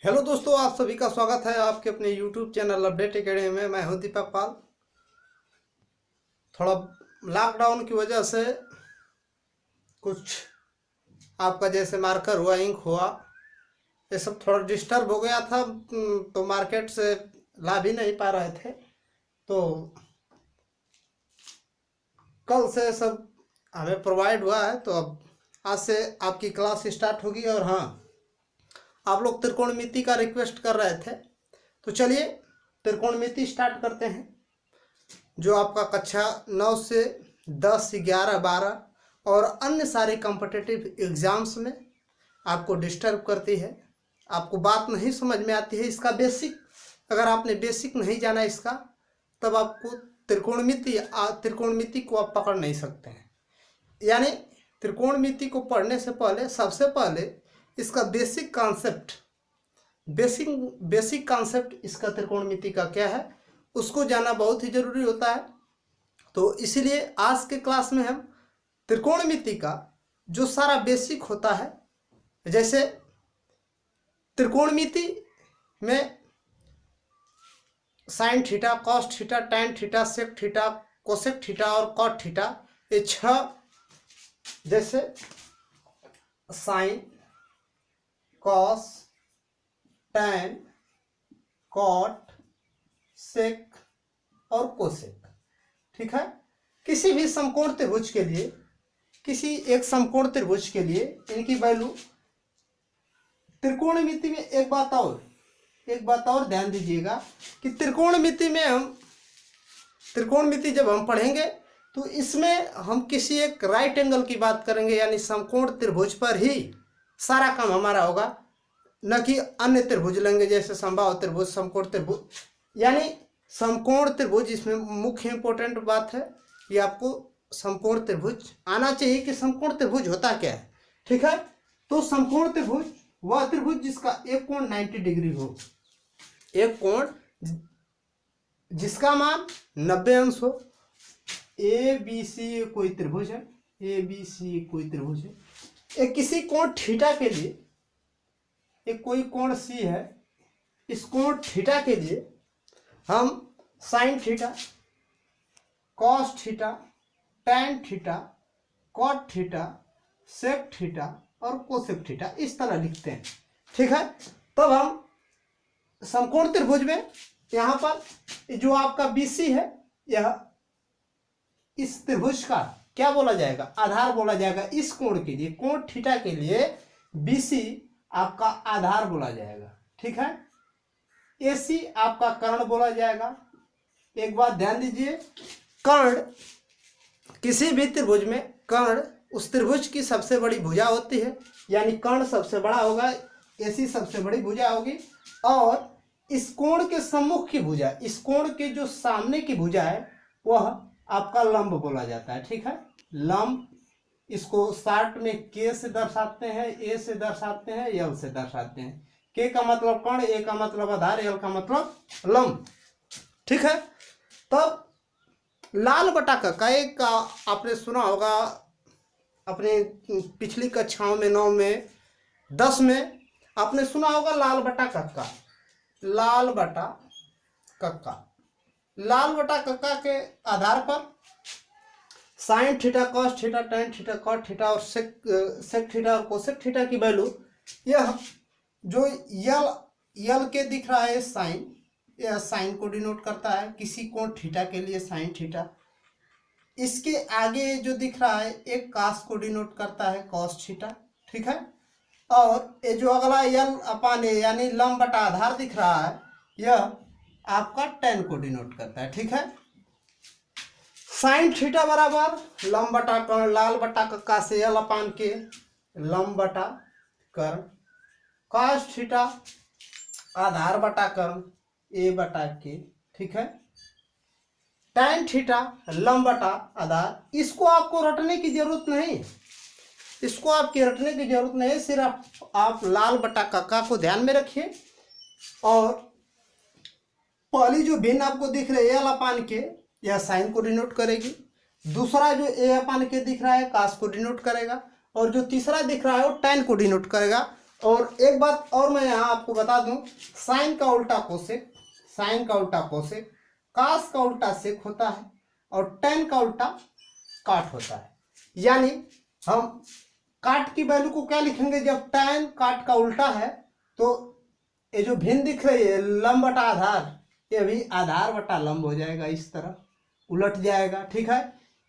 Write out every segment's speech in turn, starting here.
Hello दोस्तों, आप सभी का स्वागत है आपके अपने YouTube चैनल अपडेट एकेडमी में। मैं हूं दीपक पाल। थोड़ा लॉकडाउन की वजह से कुछ आपका जैसे मार्कर हुआ, इंक हुआ, ये सब थोड़ा डिस्टर्ब हो गया था, तो मार्केट से ला भी नहीं पा रहे थे। तो कल से सब हमें प्रोवाइड हुआ है, तो अब आज से आपकी क्लास स्टार्ट होगी। और हाँ, आप लोग त्रिकोणमिति का रिक्वेस्ट कर रहे थे, तो चलिए त्रिकोणमिति स्टार्ट करते हैं। जो आपका कक्षा 9 से 10, 11, 12 और अन्य सारे कॉम्पिटिटिव एग्जाम्स में आपको डिस्टर्ब करती है, आपको बात नहीं समझ में आती है। इसका बेसिक, अगर आपने बेसिक नहीं जाना इसका, तब आपको त्रिकोणमिति को आप पकड़ नहीं सकते हैं। यानी त्रिकोणमिति को पढ़ने से पहले सबसे पहले इसका बेसिक कॉन्सेप्ट इसका त्रिकोणमिति का क्या है, उसको जानना बहुत ही जरूरी होता है। तो इसीलिए आज के क्लास में हम त्रिकोणमिति का जो सारा बेसिक होता है, जैसे त्रिकोणमिति में sine theta, cos theta, tan theta, sec theta, cosec theta और कॉट थीटा, ये 6, जैसे sine, cos, tan, cot, sec और कोसेक, ठीक है। किसी भी समकोण त्रिभुज के लिए, किसी एक समकोण त्रिभुज के लिए इनकी वैल्यू त्रिकोणमिति में एक बात और ध्यान दीजिएगा कि त्रिकोणमिति जब हम पढ़ेंगे तो इसमें हम किसी एक राइट एंगल की बात करेंगे, यानी समकोण त्रिभुज पर ही सारा काम हमारा होगा, न कि अन्य त्रिभुज लेंगे जैसे समबाहु त्रिभुज, समकोण त्रिभुज। यानी समकोण त्रिभुज इसमें मुख्य इंपॉर्टेंट बात है, ये आपको समकोण त्रिभुज आना चाहिए कि समकोण त्रिभुज होता क्या है, ठीक है। तो समकोण त्रिभुज वह त्रिभुज जिसका एक कोण 90 डिग्री हो, एक कोण जिसका मान 90 अंश हो। ABC कोई त्रिभुज है, ABC कोई त्रिभुज है। एक किसी कोण थीटा के लिए, एक कोई कोण C है, इस कोण थीटा के लिए हम sine theta, cos theta, tan theta, cot theta, sec theta और कोसेक थीटा इस तरह लिखते हैं, ठीक है। तब हम समकोण त्रिभुज में यहाँ पर जो आपका BC है, यह इस त्रिभुज का क्या बोला जाएगा, आधार बोला जाएगा। इस कोण के लिए, कोण थीटा के लिए BC आपका आधार बोला जाएगा, ठीक है। AC आपका कर्ण बोला जाएगा। एक बात ध्यान दीजिए, कर्ण किसी भी त्रिभुज में, कर्ण उस त्रिभुज की सबसे बड़ी भुजा होती है, यानी कर्ण सबसे बड़ा होगा, AC सबसे बड़ी भुजा होगी। और इस कोण के सम्मुख की भुजा, इस कोण के जो सामने की भुजा है, वह आपका लंब बोला जाता है, ठीक है। लंब, इसको शार्ट में K से दर्शाते हैं, A से दर्शाते हैं, L से दर्शाते हैं। K का मतलब कर्ण, A का मतलब आधार, L का मतलब लंब, ठीक है। तब लाल बटा कक्का, एक आपने सुना होगा अपने पिछली कक्षाओं में, 9 में, 10 में आपने सुना होगा लाल बटा कक्का। लाल बटा कक्का, लाल बटा कक्का के आधार पर sine theta, cos theta, tan theta, cot theta और सेक थीटा और कोसेक थीटा की वैल्यू, यह जो यल के दिख रहा है साइन, यह साइन को डिनोट करता है किसी कोण थीटा के लिए, साइन थीटा। इसके आगे जो दिख रहा है एक कास को डिनोट करता है, कॉस थीटा, ठीक है। और ये जो अगला यल अपान ए यानी लंब बटा आधार दिख रहा है, यह आपका टैन को डिनोट करता है, ठीक है। साइन थीटा बराबर लंब बटा कर्ण, लाल बटा कक्का से यल अपान के लंब बटा कर्ण, कॉस थीटा आधार बटा कर्ण, A बटा के, ठीक है। टैन थीटा लंब बटा आधार। इसको आपको रटने की जरूरत नहीं, इसको आपकी रटने की जरूरत नहीं, सिर्फ आप लाल बटा कक्का को ध्यान में रखिए। और पहली जो भिन्न आपको दिख रही है L अपान के, यह साइन को डिनोट करेगी। दूसरा जो A अपान के दिख रहा है, कास को डिनोट करेगा। और जो तीसरा दिख रहा है वो टैन को डिनोट करेगा। और एक बात और मैं यहाँ आपको बता दूं, साइन का उल्टा कोसेक, साइन का उल्टा कोसेक, कास का उल्टा सेक होता है और टेन का उल्टा काट होता है। यानी हम काट की वैल्यू को क्या लिखेंगे, जब टेन काट का उल्टा है तो ये जो भिन्न दिख रही है लंब बटा आधार, ये भी आधार बटा लंब हो जाएगा, इस तरह उलट जाएगा। ठीक है,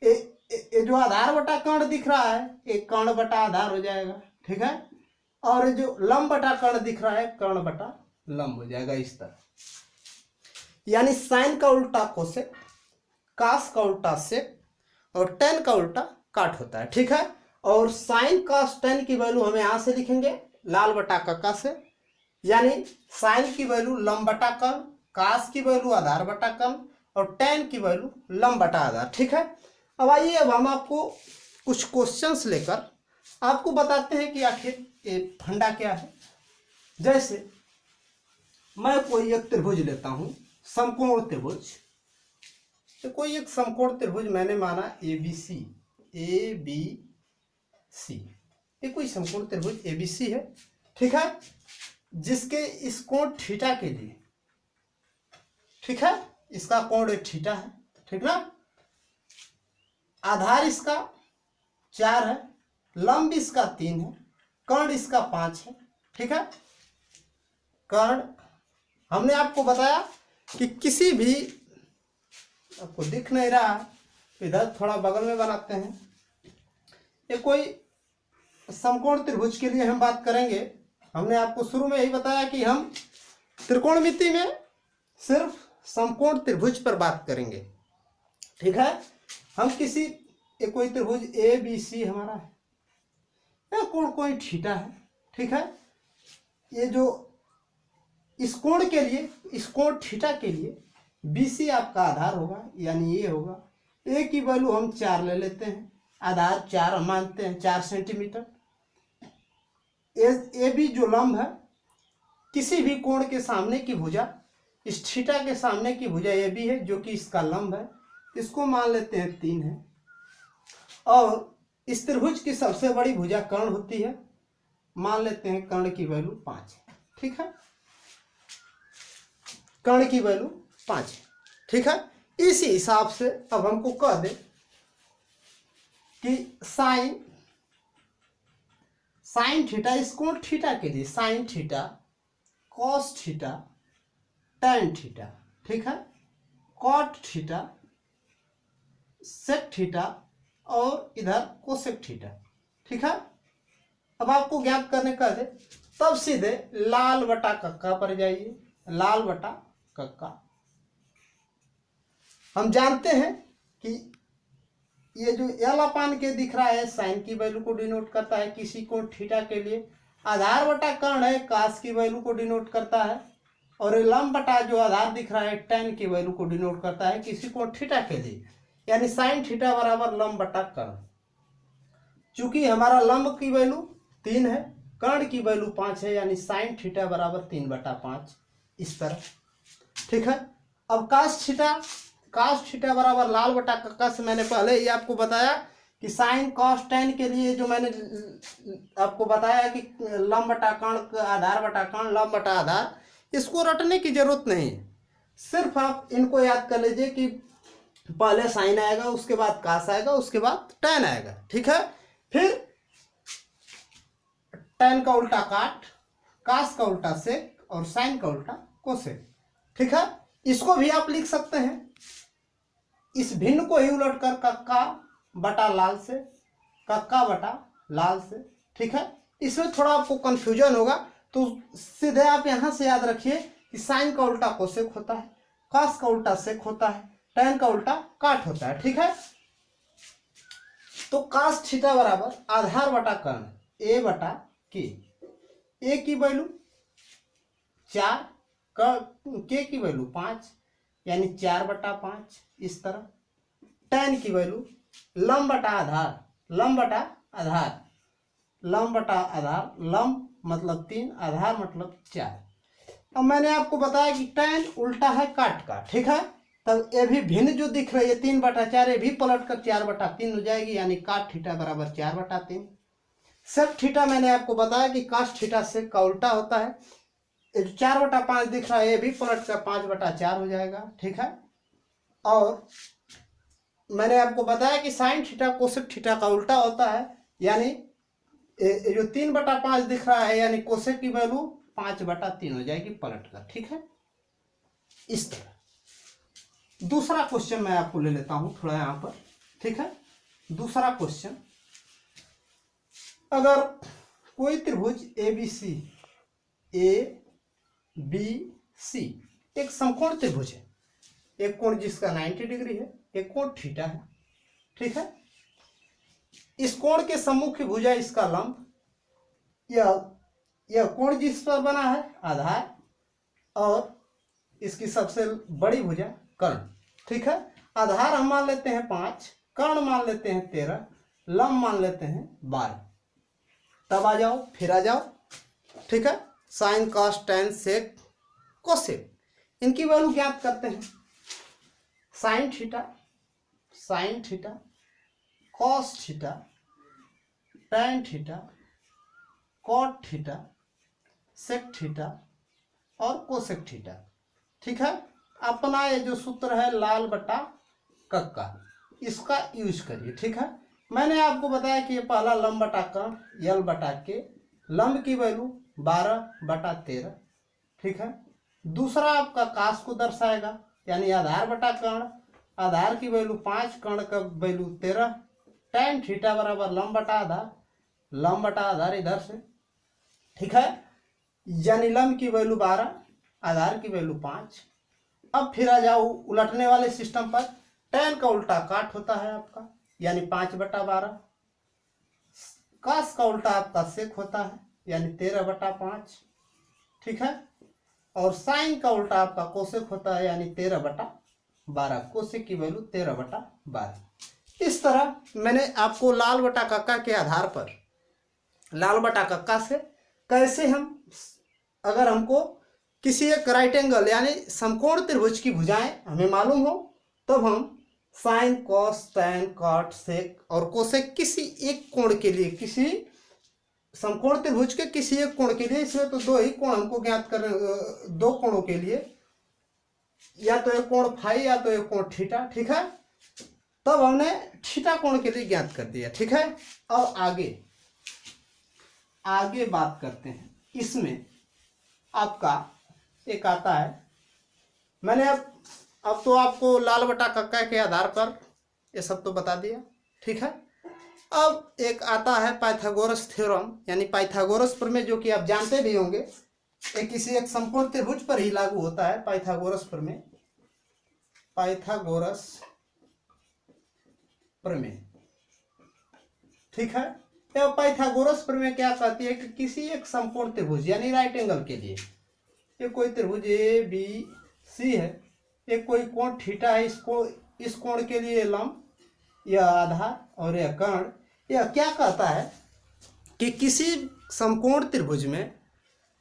ये जो आधार बटा कर्ण दिख रहा है ये कर्ण बटा आधार हो जाएगा। ठीक है, और ये जो लंब बटा कर्ण दिख रहा है कर्ण बटा लंब हो जाएगा, इस तरह। यानी साइन का उल्टा कोसेक, कास का उल्टा सेक और टेन का उल्टा काट होता है। ठीक है, और साइन कास टेन की वैल्यू हम यहां से लिखेंगे लाल बटा कक्का से, यानी साइन की वैल्यू लंब बटा कर्ण, कास की वैल्यू आधार बटा कर्ण और टेन की वैल्यू लंब बटा आधार। ठीक है, अब आइए अब हम आपको कुछ क्वेश्चंस लेकर आपको बताते हैं कि आखिर ये फंडा क्या है। जैसे मैं कोई एक त्रिभुज लेता हूं, समकोण त्रिभुज, तो कोई एक समकोण त्रिभुज मैंने माना ABC, ये कोई समकोण त्रिभुज ABC है। ठीक है, जिसके इस कोण थीटा के लिए, ठीक है, इसका कोण थीटा है। ठीक ना, आधार इसका 4 है, लंब इसका 3 है, कर्ण इसका 5 है। ठीक है, कर्ण हमने आपको बताया कि किसी भी, आपको दिख नहीं रहा, इधर थोड़ा बगल में बनाते हैं, ये कोई समकोण त्रिभुज के लिए हम बात करेंगे। हमने आपको शुरू में यही बताया कि हम त्रिकोणमिति में सिर्फ समकोण त्रिभुज पर बात करेंगे। ठीक है, हम किसी एक कोई त्रिभुज ABC हमारा है, या कोण कोई थीटा है। ठीक है, ये जो इस कोण के लिए, इस कोण थीटा के लिए BC आपका आधार होगा, यानी ये होगा। A की वैल्यू हम 4 ले लेते हैं, आधार 4 हम मानते हैं, 4 सेंटीमीटर। AB जो लंब है, किसी भी कोण के सामने की भुजा, इस थीटा के सामने की भुजा AB है जो कि इसका लंब है, इसको मान लेते हैं 3 है। और इस त्रिभुज की सबसे बड़ी भुजा कर्ण होती है, मान लेते हैं कर्ण की वैल्यू 5 है। ठीक है, कर्ण की वैल्यू 5 है। ठीक है, इसी हिसाब से अब हमको कह दे कि साइन थीटा, इस कोण थीटा के लिए sign theta, cos theta, tan theta. ठीक है, कॉट थीटा, सेक थीटा और इधर कोसेक थीटा। ठीक है, अब आपको ज्ञात करने का दे, तब सीधे लाल बटा कक्का पर जाइए, लाल बटा कक्का। हम जानते हैं कि ये जो एल अपान के दिख रहा है साइन की वैल्यू को डिनोट करता है किसी कोण थीटा के लिए, आधार बटा कर्ण है कास की वैल्यू को डिनोट करता है, और लंब बटा जो आधार दिख रहा है टेन की वैल्यू को डिनोट करता है किसी कोण थीटा के लिए, यानी साइन थीटा बराबर लंब बटा कर्ण। चूंकि हमारा लंब की वैल्यू 3 है, कर्ण की वैल्यू 5 है, यानी साइन थीटा बराबर 3/5, इस तरह। ठीक है, अब कास थीटा बराबर लाल बटा कक्का से मैंने पहले ही आपको बताया कि साइन कॉस टेन के लिए जो मैंने आपको बताया कि लंब बटा कर्ण, आधार बटा कर्ण, लंब बटा आधार, इसको रटने की जरूरत नहीं है। सिर्फ आप इनको याद कर लीजिए कि पहले साइन आएगा, उसके बाद कास आएगा, उसके बाद टेन आएगा। ठीक है, फिर टेन का उल्टा काट, कास का उल्टा सेक और साइन का उल्टा कोसेक। ठीक है, इसको भी आप लिख सकते हैं, इस भिन्न को ही उलट कर कक्का बटा लाल से, कक्का बटा लाल से। ठीक है, इसमें थोड़ा आपको कंफ्यूजन होगा, तो सीधे आप यहां से याद रखिए कि साइन का उल्टा कोसेक होता है, कास का उल्टा सेक होता है, टेन का उल्टा काट होता है। ठीक है, तो कास थीटा बराबर आधार बटा कर्ण A बटा K, A की वैल्यू 4, K की वैल्यू 5, यानी 4/5, इस तरह। टेन की वैल्यू लंब बटा आधार, लंब बटा आधार, लंब बटा आधार, लंब मतलब 3, आधार मतलब 4। अब मैंने आपको बताया कि टेन उल्टा है काट का। ठीक है, तब ये भी भिन्न जो दिख रही है 3/4, ये भी पलट कर 4/3 हो जाएगी, यानी काट थीटा बराबर 4/3। सेक थीटा मैंने आपको बताया कि कास थीटा सेक का उल्टा होता है। ये जो 4/5 दिख रहा है ये भी पलट कर 5/4 हो जाएगा, ठीक है। और मैंने आपको बताया कि साइन थीटा कोसेक थीटा का उल्टा होता है, यानी ये जो 3/5 दिख रहा है यानी कोसेक की वैल्यू 5/3 हो जाएगी पलट कर, ठीक है। इस तरह दूसरा क्वेश्चन मैं आपको ले लेता हूं थोड़ा यहां पर, ठीक है। दूसरा क्वेश्चन, अगर कोई त्रिभुज ए बी सी एक समकोण त्रिभुज है, एक कोण जिसका 90 डिग्री है, एक कोण थीटा है, ठीक है। इस कोण के सम्मुख भुजा इसका लंब, यह कोण जिस पर बना है आधार, और इसकी सबसे बड़ी भुजा कर्ण, ठीक है। आधार हम मान लेते हैं 5, कर्ण मान लेते हैं 13, लंब मान लेते हैं 12। तब आ जाओ, फिर आ जाओ, ठीक है। Sine cos tan sec cosec, इनकी वैल्यू ज्ञात करते हैं। Sine theta cos theta tan theta cot theta sec theta और कोसेक थीटा, ठीक है। अपना ये जो सूत्र है लाल बटा कक्का, इसका यूज करिए, ठीक है। मैंने आपको बताया कि ये पहला लंब बटा कर्ण यल बटा के, लंब की वैल्यू 12/13, ठीक है। दूसरा आपका कास को दर्शाएगा, यानी आधार बटा कर्ण, आधार की वैल्यू 5, कर्ण का वैल्यू 13, टैन थीटा बराबर लंब बटा आधार, लंब बटा आधार इधर से, ठीक है। यानी लंब की वैल्यू 12, आधार की वैल्यू 5। अब फिर आ जाओ उलटने वाले सिस्टम पर, टैन का उल्टा काट होता है आपका, यानी 5/12, कास का उल्टा आपका सेक होता है, यानी 13/5, ठीक है। और साइन का उल्टा आपका कोसेक होता है, यानी 13/12, कोसेक की वैल्यू 13/12। इस तरह मैंने आपको लाल बटा कक्का के आधार पर, लाल बटा कक्का से कैसे हम, अगर हमको किसी एक राइट एंगल यानी समकोण त्रिभुज की भुजाएं हमें मालूम हो, तब हम sine cos tan cot sec और कोसेक किसी एक कोण के लिए, किसी समकोण त्रिभुज के किसी एक कोण के लिए, इसमें तो दो ही कोण हमको ज्ञात कर, दो कोणों के लिए, या तो एक कोण फाई या तो एक कोण थीटा, ठीक है। तब हमने थीटा कोण के लिए ज्ञात कर दिया, ठीक है। और आगे बात करते हैं। इसमें आपका एक आता है, मैंने अब तो आपको लाल बटा कक्का के आधार पर ये सब तो बता दिया, ठीक है। अब एक आता है पाइथागोरस थ्योरम, यानी पाइथागोरस प्रमेय, जो कि आप जानते भी होंगे, ये किसी एक समकोण त्रिभुज पर ही लागू होता है। पाइथागोरस प्रमेय, पाइथागोरस प्रमेय, ठीक है। यह पाइथागोरस प्रमेय क्या कहती है कि किसी एक समकोण त्रिभुज यानी राइट एंगल के लिए, ये कोई त्रिभुज ए बी सी है, एक कोई कोण थीटा है, इसको इस कोण के लिए लंब, यह आधार और यह कर्ण, यह क्या कहता है कि किसी समकोण त्रिभुज में,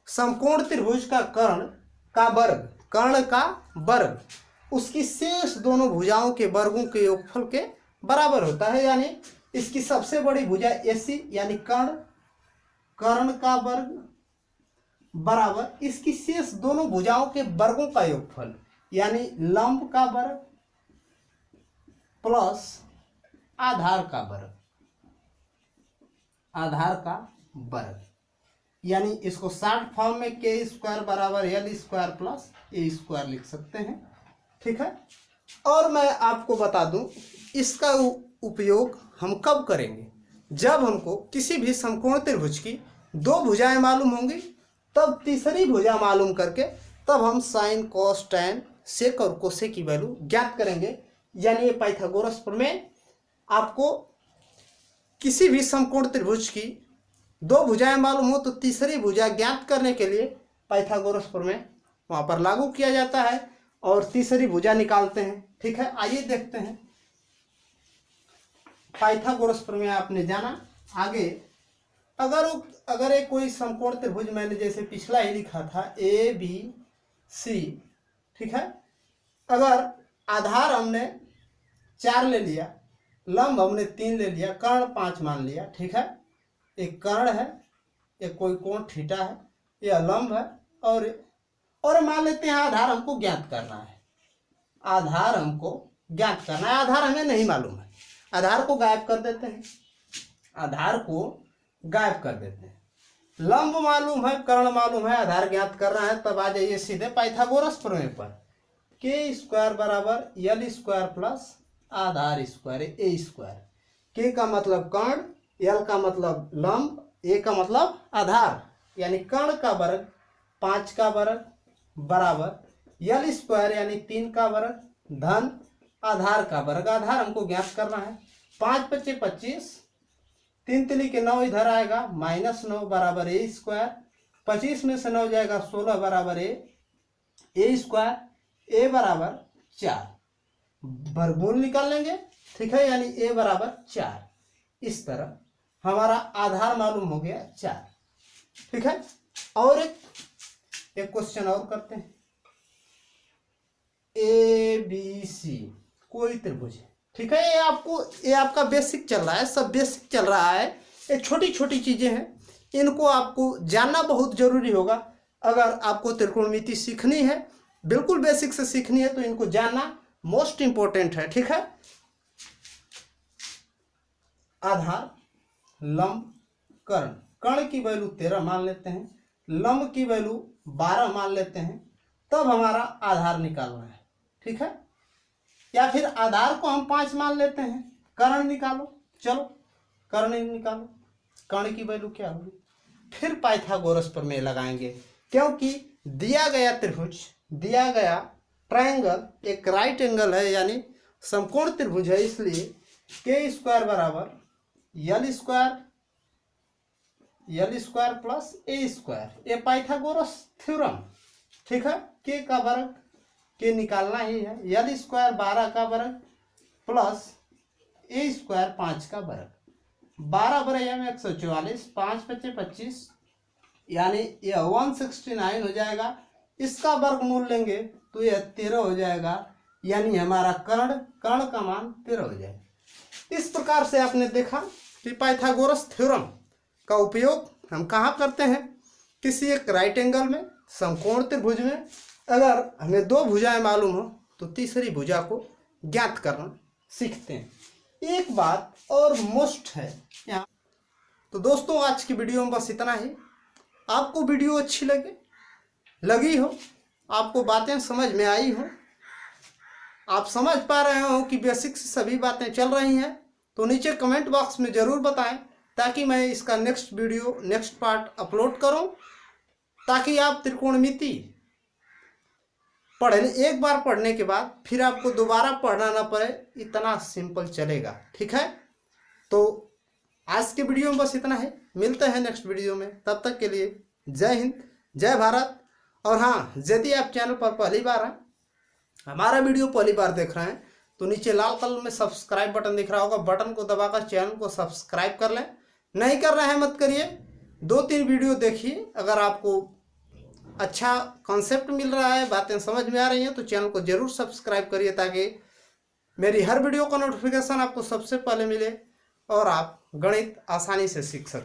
समकोण त्रिभुज का कर्ण का वर्ग उसकी शेष दोनों भुजाओं के वर्गों के योगफल के बराबर होता है। यानी इसकी सबसे बड़ी भुजा AC यानी कर्ण का वर्ग बराबर इसकी शेष दोनों भुजाओं के वर्गों का योगफल, यानी लंब का वर्ग प्लस आधार का वर्ग, यानी इसको शॉर्ट फॉर्म में k² बराबर L² प्लस A² लिख सकते हैं, ठीक है। और मैं आपको बता दूं, इसका उपयोग हम कब करेंगे, जब हमको किसी भी समकोण त्रिभुज की दो भुजाएं मालूम होंगी, तब तीसरी भुजा मालूम करके तब हम साइन कॉस टैन सेक और कोसेक की वैल्यू ज्ञात करेंगे। यानी ये पाइथागोरस प्रमेय आपको किसी भी समकोण त्रिभुज की दो भुजाएं मालूम हो तो तीसरी भुजा ज्ञात करने के लिए पाइथागोरस प्रमेय वहां पर लागू किया जाता है और तीसरी भुजा निकालते हैं, ठीक है। आइए देखते हैं, पाइथागोरस प्रमेय आपने जाना। आगे अगर एक कोई समकोण त्रिभुज, मैंने जैसे पिछला ही लिखा था ABC, ठीक है। अगर आधार हमने 4 ले लिया, लंब हमने 3 ले लिया, कर्ण 5 मान लिया, ठीक है। एक कर्ण है, एक कोई कोण थीटा है, यह लंब है, और मान लेते हैं आधार हमको ज्ञात करना है। आधार हमको ज्ञात करना है, आधार हमें नहीं मालूम है, आधार को गायब कर देते हैं, आधार को गायब कर देते हैं। लंब मालूम है, कर्ण मालूम है, आधार ज्ञात करना है, तब आ जाइए सीधे पाइथागोरस प्रमेय पर। के स्क्वायर बराबर यल स्क्वायर प्लस आधार स्क्वायर ए स्क्वायर। के का मतलब कर्ण, यल का मतलब लंब, ए का मतलब आधार, यानी कर्ण का वर्ग 5 का वर्ग बराबर यल स्क्वायर यानी 3 का वर्ग धन आधार का वर्ग। आधार हमको ज्ञात करना है। 5 × 5 = 25, 3 तिली के 9 इधर आएगा, -9 बराबर ए स्क्वायर। 25 में से 9 जाएगा 16 बराबर ए स्क्वायर। ए बराबर 4, वर्गमूल निकाल लेंगे, ठीक है, यानी ए बराबर 4। इस तरह हमारा आधार मालूम हो गया 4, ठीक है। और एक क्वेश्चन और करते हैं। ABC कोई त्रिभुज है, ठीक है, ये आपका बेसिक चल रहा है, सब बेसिक चल रहा है। ये छोटी छोटी चीजें हैं, इनको आपको जानना बहुत जरूरी होगा। अगर आपको त्रिकोणमिति सीखनी है, बिल्कुल बेसिक से सीखनी है, तो इनको जानना मोस्ट इंपॉर्टेंट है, ठीक है। आधार, लंब, कर्ण। कर्ण की वैल्यू 13 मान लेते हैं, लंब की वैल्यू 12 मान लेते हैं, तब हमारा आधार निकालना है, ठीक है। या फिर आधार को हम 5 मान लेते हैं, कर्ण निकालो, चलो कर्ण निकालो, कर्ण की वैल्यू क्या होगी, फिर पाइथागोरस प्रमेय लगाएंगे। क्योंकि दिया गया त्रिभुज, दिया गया ट्रायंगल एक राइट एंगल है, यानी समकोण त्रिभुज है, इसलिए के स्क्वायर बराबर यल स्क्वायर प्लस ए स्क्वायर, ये पाइथागोरस थ्योरम, ठीक है। के का वर्ग के निकालना ही है, यल स्क्वायर 12 का वर्ग प्लस ए स्क्वायर 5 का वर्ग। 12 बराबर में 144, 5 × 5 = 25, यानी यह 169 हो जाएगा। इसका वर्गमूल लेंगे तो यह 13 हो जाएगा, यानी हमारा कर्ण का मान 13 हो जाएगा। इस प्रकार से आपने देखा कि पाइथागोरस थ्योरम का उपयोग हम कहाँ करते हैं, किसी एक राइट एंगल में, समकोण त्रिभुज में। अगर हमें 2 भुजाएं मालूम हो तो तीसरी भुजा को ज्ञात करना सीखते हैं। एक बात और मोस्ट है यहाँ। तो दोस्तों, आज की वीडियो में बस इतना ही। आपको वीडियो अच्छी लगी हो, आपको बातें समझ में आई हो, आप समझ पा रहे हो कि बेसिक से सभी बातें चल रही हैं, तो नीचे कमेंट बॉक्स में ज़रूर बताएं, ताकि मैं इसका next video, next part upload करूं, ताकि आप त्रिकोणमिति पढ़ने, एक बार पढ़ने के बाद फिर आपको दोबारा पढ़ना ना पड़े, इतना सिंपल चलेगा, ठीक है। तो आज के वीडियो में बस इतना है, मिलते हैं नेक्स्ट वीडियो में, तब तक के लिए जय हिंद, जय भारत। और हाँ, यदि आप चैनल पर पहली बार हैं, हमारा वीडियो पहली बार देख रहे हैं, तो नीचे लाल कलर में सब्सक्राइब बटन दिख रहा होगा, बटन को दबाकर चैनल को सब्सक्राइब कर लें। नहीं कर रहे हैं मत करिए, 2-3 वीडियो देखिए। अगर आपको अच्छा कॉन्सेप्ट मिल रहा है, बातें समझ में आ रही हैं, तो चैनल को जरूर सब्सक्राइब करिए, ताकि मेरी हर वीडियो का नोटिफिकेशन आपको सबसे पहले मिले और आप गणित आसानी से सीख सकते हैं।